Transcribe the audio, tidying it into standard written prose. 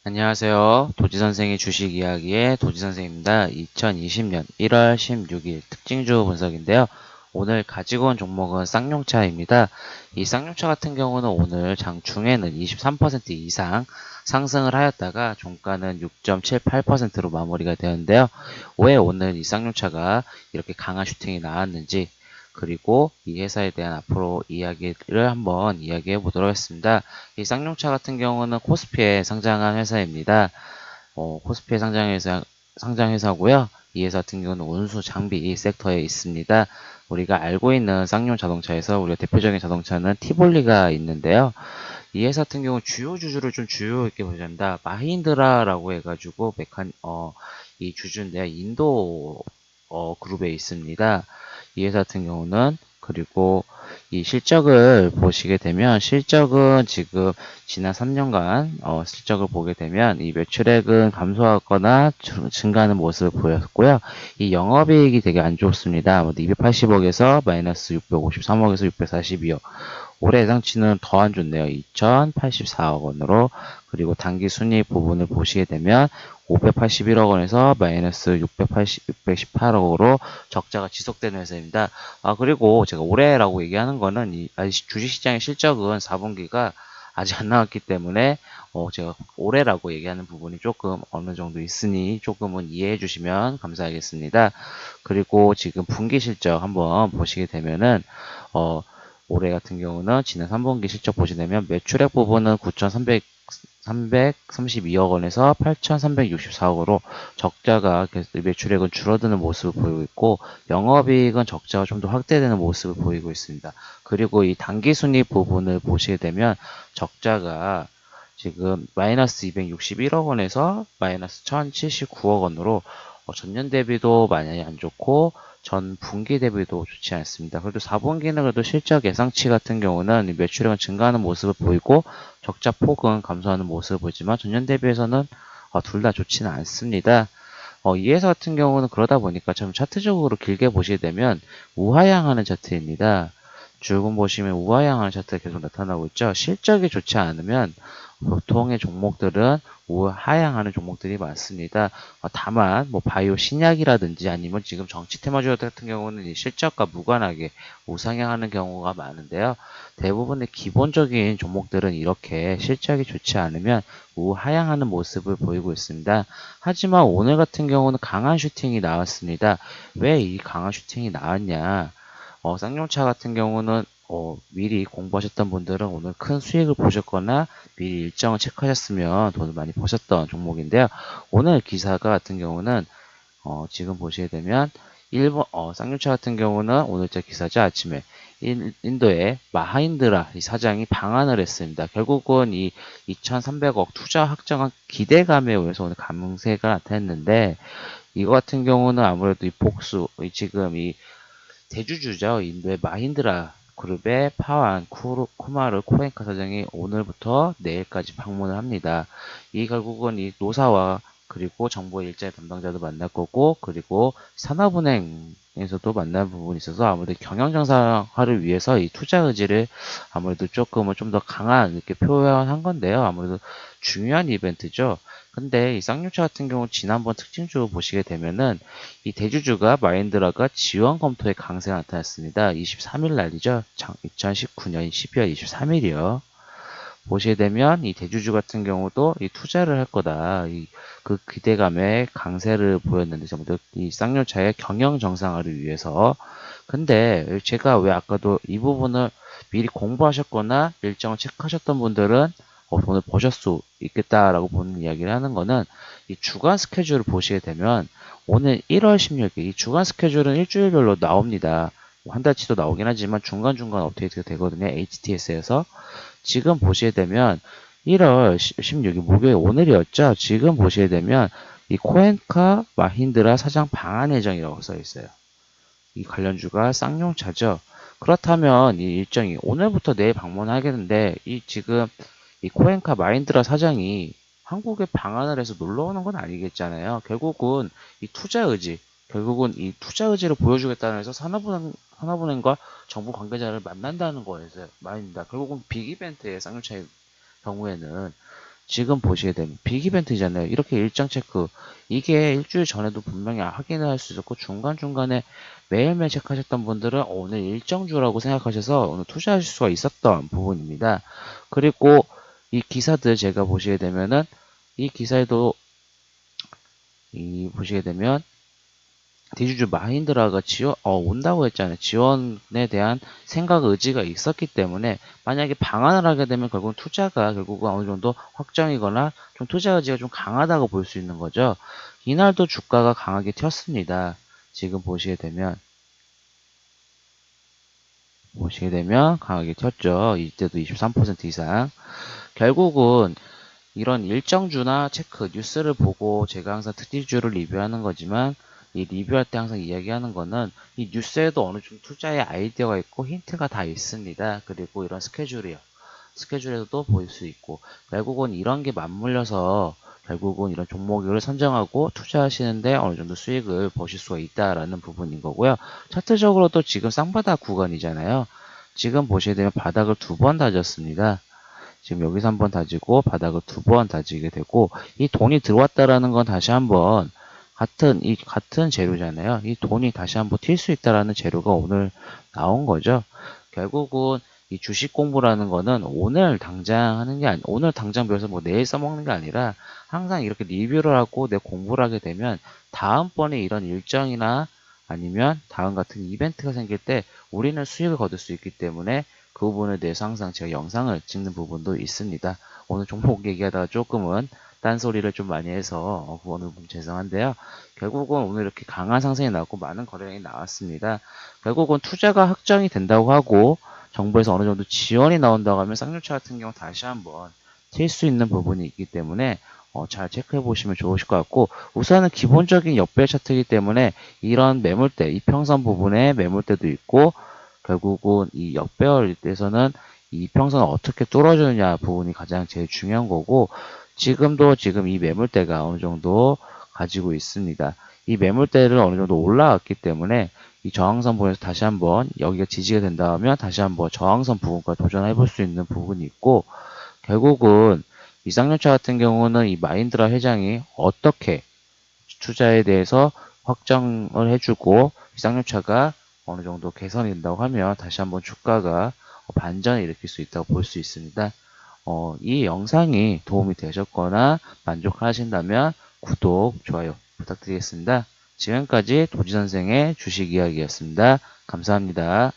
안녕하세요. 도지선생의 주식 이야기의 도지선생입니다. 2020년 1월 16일 특징주 분석인데요. 오늘 가지고 온 종목은 쌍용차입니다. 이 쌍용차 같은 경우는 오늘 장중에는 23% 이상 상승을 하였다가 종가는 6.78%로 마무리가 되었는데요. 왜 오늘 이 쌍용차가 이렇게 강한 슈팅이 나왔는지, 그리고 이 회사에 대한 앞으로 이야기를 한번 이야기해 보도록 하겠습니다. 이 쌍용차 같은 경우는 코스피에 상장한 회사입니다. 코스피에 상장 회사고요. 이 회사 같은 경우는 운수 장비 섹터에 있습니다. 우리가 알고 있는 쌍용 자동차에서 우리가 대표적인 자동차는 티볼리가 있는데요. 이 회사 같은 경우 주요 주주를 좀 주요 있게 보자면 마힌드라라고 해가지고 이 주주인데요. 인도 그룹에 있습니다. 이 회사 같은 경우는 그리고 이 실적을 보시게 되면 실적은 지금 지난 3년간 실적을 보게 되면 이 매출액은 감소하거나 증가하는 모습을 보였고요. 이 영업이익이 되게 안 좋습니다. 280억에서 마이너스 653억에서 642억. 올해 예상치는 더 안 좋네요. 2,084억 원으로. 그리고 당기 순이익 부분을 보시게 되면 581억 원에서 마이너스 618억으로 적자가 지속되는 회사입니다. 그리고 제가 올해라고 얘기하는 거는 주식시장의 실적은 4분기가 아직 안 나왔기 때문에 제가 올해라고 얘기하는 부분이 조금 어느 정도 있으니 조금은 이해해 주시면 감사하겠습니다. 그리고 지금 분기 실적 한번 보시게 되면은 어, 올해 같은 경우는 지난 3분기 실적 보시면 매출액 부분은 9,332억 원에서 8,364억으로 적자가 매출액은 줄어드는 모습을 보이고 있고 영업이익은 적자가 좀 더 확대되는 모습을 보이고 있습니다. 그리고 이 당기순이익 부분을 보시게 되면 적자가 지금 마이너스 261억 원에서 마이너스 1,079억 원으로 전년 대비도 많이 안 좋고 전 분기 대비도 좋지 않습니다. 그래도 4분기는 그래도 실적 예상치 같은 경우는 매출액은 증가하는 모습을 보이고 적자 폭은 감소하는 모습을 보이지만 전년 대비해서는 둘 다 좋지는 않습니다. 이 회사 같은 경우는 그러다 보니까 좀 차트적으로 길게 보시게 되면 우하향하는 차트입니다. 줄금 보시면 우하향하는 차트가 계속 나타나고 있죠. 실적이 좋지 않으면 보통의 종목들은 우하향하는 종목들이 많습니다. 다만 뭐 바이오 신약이라든지 아니면 지금 정치 테마주 같은 경우는 이 실적과 무관하게 우상향하는 경우가 많은데요. 대부분의 기본적인 종목들은 이렇게 실적이 좋지 않으면 우하향하는 모습을 보이고 있습니다. 하지만 오늘 같은 경우는 강한 슈팅이 나왔습니다. 왜 이 강한 슈팅이 나왔냐? 쌍용차 같은 경우는 미리 공부하셨던 분들은 오늘 큰 수익을 보셨거나 미리 일정을 체크하셨으면 돈을 많이 버셨던 종목인데요. 오늘 기사가 같은 경우는 지금 보시게 되면 일본 쌍용차 같은 경우는 오늘자 기사죠. 아침에 인도의 마하인드라 이 사장이 방한을 했습니다. 결국은 이 2,300억 투자 확정한 기대감에 의해서 오늘 감세가 나타났는데 이거 같은 경우는 아무래도 이 복수 지금 이 대주주죠. 인도의 마힌드라 그룹의 파완 쿠마르 코엔카 사장이 오늘부터 내일까지 방문을 합니다. 이 결국은 이 노사와 그리고 정부의 일자리 담당자도 만날 거고 그리고 산업은행에서도 만날 부분이 있어서 아무래도 경영 정상화를 위해서 이 투자 의지를 아무래도 조금은 좀 더 강한 이렇게 표현한 건데요. 아무래도 중요한 이벤트죠. 근데 이 쌍용차 같은 경우 지난번 특징주 보시게 되면은 이 대주주가 마인드라가 지원 검토의 강세가 나타났습니다. 23일 날이죠. 2019년 12월 23일이요. 보시게 되면 이 대주주 같은 경우도 이 투자를 할 거다. 그 기대감에 강세를 보였는데 전부 이 쌍용차의 경영 정상화를 위해서. 근데 제가 왜 아까도 이 부분을 미리 공부하셨거나 일정을 체크하셨던 분들은 돈을 버실 수 있겠다라고 보는 이야기를 하는 거는 이 주간 스케줄을 보시게 되면 오늘 1월 16일 이 주간 스케줄은 일주일별로 나옵니다. 한 달치도 나오긴 하지만 중간중간 업데이트가 되거든요. HTS에서. 지금 보시게 되면 1월 16일 목요일 오늘이었죠. 지금 보시게 되면 이 코엔카 마힌드라 사장 방한 예정이라고 써 있어요. 이 관련주가 쌍용차죠. 그렇다면 이 일정이 오늘부터 내일 방문하겠는데 이 지금 이 코엔카 마힌드라 사장이 한국에 방한을 해서 놀러 오는 건 아니겠잖아요. 결국은 이 투자 의지를 보여주겠다는 해서 산업은행과 정부 관계자를 만난다는 거에서 말입니다. 결국은 빅 이벤트의 쌍용차의 경우에는 지금 보시게 되면 빅 이벤트잖아요. 이렇게 일정 체크. 이게 일주일 전에도 분명히 확인을 할 수 있었고 중간중간에 매일매일 체크하셨던 분들은 오늘 일정주라고 생각하셔서 오늘 투자하실 수가 있었던 부분입니다. 그리고 이 기사들 제가 보시게 되면은 이 기사에도 이 보시게 되면 디주주 마힌드라가 온다고 했잖아요. 지원에 대한 생각, 의지가 있었기 때문에 만약에 방한을 하게 되면 결국은 투자가 결국은 어느 정도 확정이거나 좀 투자 의지가 좀 강하다고 볼 수 있는 거죠. 이날도 주가가 강하게 튀었습니다. 지금 보시게 되면 강하게 튀었죠. 이때도 23% 이상. 결국은 이런 일정주나 체크, 뉴스를 보고 제가 항상 특징주를 리뷰하는 거지만 이 리뷰할 때 항상 이야기하는 거는 이 뉴스에도 어느 정도 투자의 아이디어가 있고 힌트가 다 있습니다. 그리고 이런 스케줄이요. 스케줄에서도 보일 수 있고 결국은 이런 게 맞물려서 결국은 이런 종목을 선정하고 투자하시는데 어느 정도 수익을 보실 수가 있다라는 부분인 거고요. 차트적으로도 지금 쌍바닥 구간이잖아요. 지금 보시게 되면 바닥을 두 번 다졌습니다. 지금 여기서 한번 다지고 바닥을 두 번 다지게 되고 이 돈이 들어왔다라는 건 다시 한번 같은 재료잖아요. 이 돈이 다시 한번 튈 수 있다라는 재료가 오늘 나온 거죠. 결국은 이 주식 공부라는 거는 오늘 당장 하는 게 오늘 당장 배워서 뭐 내일 써먹는 게 아니라 항상 이렇게 리뷰를 하고 내 공부를 하게 되면 다음번에 이런 일정이나 아니면 다음 같은 이벤트가 생길 때 우리는 수익을 거둘 수 있기 때문에 그 부분에 대해서 항상 제가 영상을 찍는 부분도 있습니다. 오늘 종목 얘기하다가 조금은 딴소리를 좀 많이 해서 그 어느 부분 죄송한데요. 결국은 오늘 이렇게 강한 상승이 나왔고 많은 거래량이 나왔습니다. 결국은 투자가 확정이 된다고 하고 정부에서 어느 정도 지원이 나온다고 하면 쌍용차 같은 경우 다시 한번 튈 수 있는 부분이 있기 때문에 잘 체크해 보시면 좋으실 것 같고 우선은 기본적인 역배 차트이기 때문에 이런 매물대, 이평선 부분에 매물대도 있고 결국은 이 역배열에서는 이 이평선을 어떻게 뚫어주느냐 부분이 가장 제일 중요한 거고 지금 이 매물대가 어느 정도 가지고 있습니다. 이 매물대를 어느 정도 올라왔기 때문에 이 저항선 부분에서 다시 한번 여기가 지지가 된다 면 다시 한번 저항선 부분과 도전해 볼 수 있는 부분이 있고 결국은 이쌍용차 같은 경우는 이 마인드라 회장이 어떻게 투자에 대해서 확정을 해주고 쌍용차가 어느 정도 개선이 된다고 하면 다시 한번 주가가 반전을 일으킬 수 있다고 볼 수 있습니다. 이 영상이 도움이 되셨거나 만족하신다면 구독, 좋아요 부탁드리겠습니다. 지금까지 도지선생의 주식 이야기였습니다. 감사합니다.